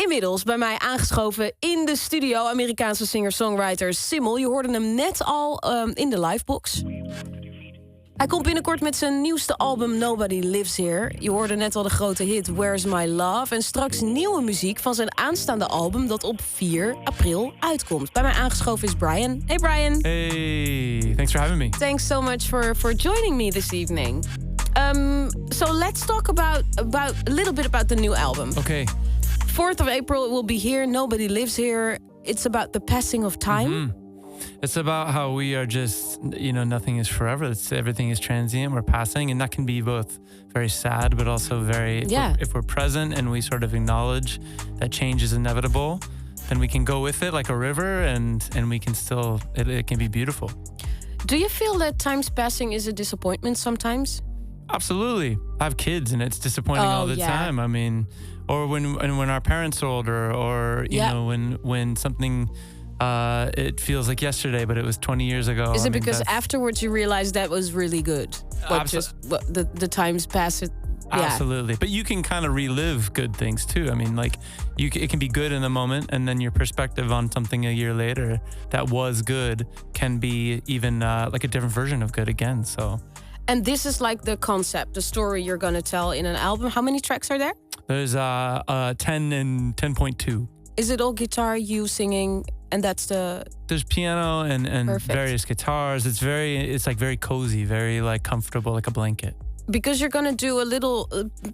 Inmiddels bij mij aangeschoven in de studio, Amerikaanse singer-songwriter SYML. Je hoorde hem net al in de livebox. Hij komt binnenkort met zijn nieuwste album Nobody Lives Here. Je hoorde net al de grote hit Where's My Love. En straks nieuwe muziek van zijn aanstaande album dat op 4 april uitkomt. Bij mij aangeschoven is Brian. Hey Brian. Hey, thanks for having me. Thanks so much for joining me this evening. So let's talk about a little bit about the new album. Okay. 4th of April, it will be here. Nobody Lives Here. It's about the passing of time. Mm-hmm. It's about how we are just, nothing is forever. Everything is transient. We're passing. And that can be both very sad, but also very, if we're present and we sort of acknowledge that change is inevitable, then we can go with it like a river and we can still, it can be beautiful. Do you feel that time's passing is a disappointment sometimes? Absolutely. I have kids and it's disappointing all the time. I mean, or when our parents are older, or when something it feels like yesterday, but it was 20 years ago. Is it because afterwards you realize that was really good? The times pass it. Yeah. Absolutely. But you can kind of relive good things too. I mean, like it can be good in the moment, and then your perspective on something a year later that was good can be even like a different version of good again. So. And this is like the concept, the story you're going to tell in an album. How many tracks are there? There's 10 and 10.2. Is it all guitar, you singing, and that's the... There's piano and various guitars. It's like very cozy, very like comfortable, like a blanket. Because you're going to do a little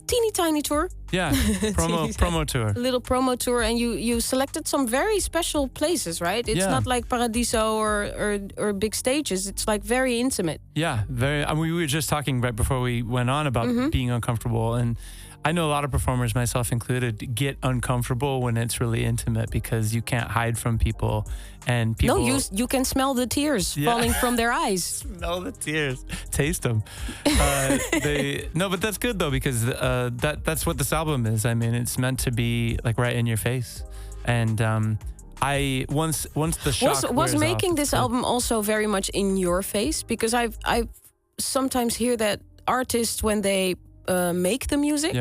teeny tiny tour. Yeah, promo tour. A little promo tour, and you selected some very special places, right? It's not like Paradiso or big stages. It's like very intimate. Yeah, very. I mean, we were just talking right before we went on about being uncomfortable, and I know a lot of performers, myself included, get uncomfortable when it's really intimate because you can't hide from people, and people. No, you can smell the tears falling from their eyes. Smell the tears, taste them. But that's good though, because that's what this album is. I mean, it's meant to be like right in your face, and I once the shock was making off, this album also very much in your face, because I sometimes hear that artists, when they make the music,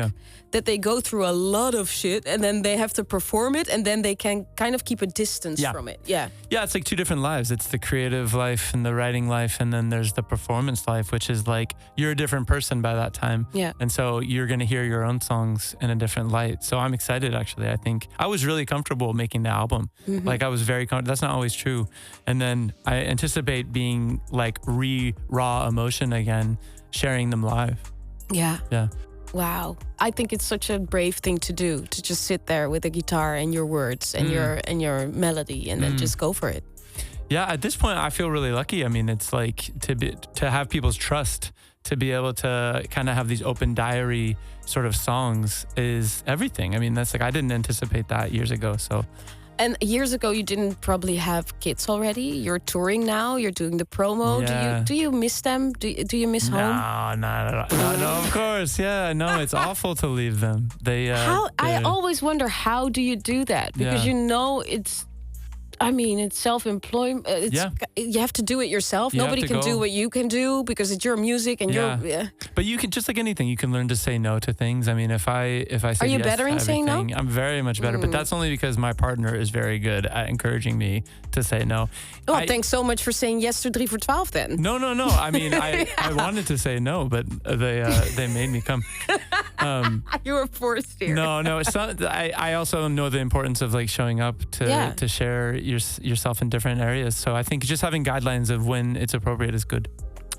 that they go through a lot of shit and then they have to perform it, and then they can kind of keep a distance from it. Yeah, it's like two different lives. It's the creative life and the writing life, and then there's the performance life, which is like you're a different person by that time. Yeah. And so you're going to hear your own songs in a different light. So I'm excited, actually. I think I was really comfortable making the album. Like I was very that's not always true. And then I anticipate being like raw emotion again, sharing them live. Yeah. Wow. I think it's such a brave thing to do, to just sit there with a guitar and your words and your melody and then just go for it. Yeah, at this point I feel really lucky. I mean, it's like to have people's trust, to be able to kind of have these open diary sort of songs is everything. I mean, that's like I didn't anticipate that years ago, so. And years ago, you didn't probably have kids already. You're touring now. You're doing the promo. Yeah. Do you miss them? Do you miss home? No, of course. Yeah, no, it's awful to leave them. I always wonder, how do you do that? Because it's self-employment. You have to do it yourself. Nobody can do what you can do because it's your music and But you can, just like anything, you can learn to say no to things. I mean, if I say Are you yes better in saying no? I'm very much better, but that's only because my partner is very good at encouraging me to say no. Well, thanks so much for saying yes to 3 for 12 then. No. I mean, I wanted to say no, but they made me come. You were forced here. No. It's not. I also know the importance of like showing up to share yourself in different areas. So I think just having guidelines of when it's appropriate is good.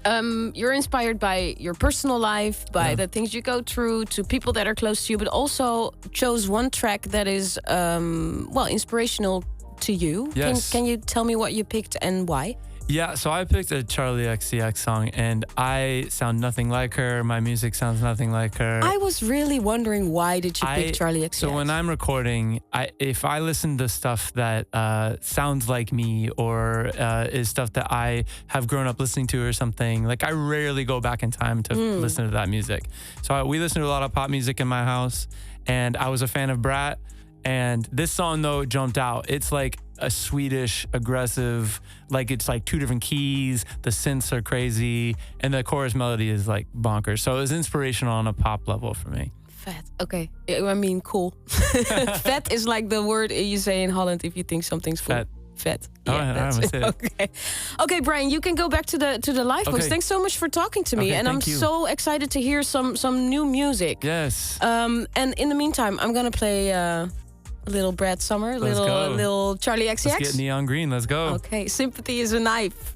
You're inspired by your personal life, by the things you go through, to people that are close to you, but also chose one track that is inspirational to you. Yes. Can you tell me what you picked and why? Yeah, so I picked a Charlie XCX song, and I sound nothing like her. My music sounds nothing like her. I was really wondering, why did you pick Charlie XCX? So when I'm recording, if I listen to stuff that sounds like me, or is stuff that I have grown up listening to or something, like I rarely go back in time to listen to that music. So we listen to a lot of pop music in my house, and I was a fan of Brat. And this song, though, jumped out. It's like a Swedish, aggressive, like it's like 2 different keys. The synths are crazy. And the chorus melody is like bonkers. So it was inspirational on a pop level for me. Fat. Okay. I mean, cool. Fat is like the word you say in Holland if you think something's cool. Fat. Fat. Oh, Yeah, that's I it. it. Okay, Brian, you can go back to the live box. Okay. Thanks so much for talking to me, Okay, and I'm thank you. so excited to hear some new music. Yes. And in the meantime, I'm gonna play a little Brad Summer, Let's go. little Charlie XCX. Let's get neon green. Let's go. Okay, Sympathy is a Knife.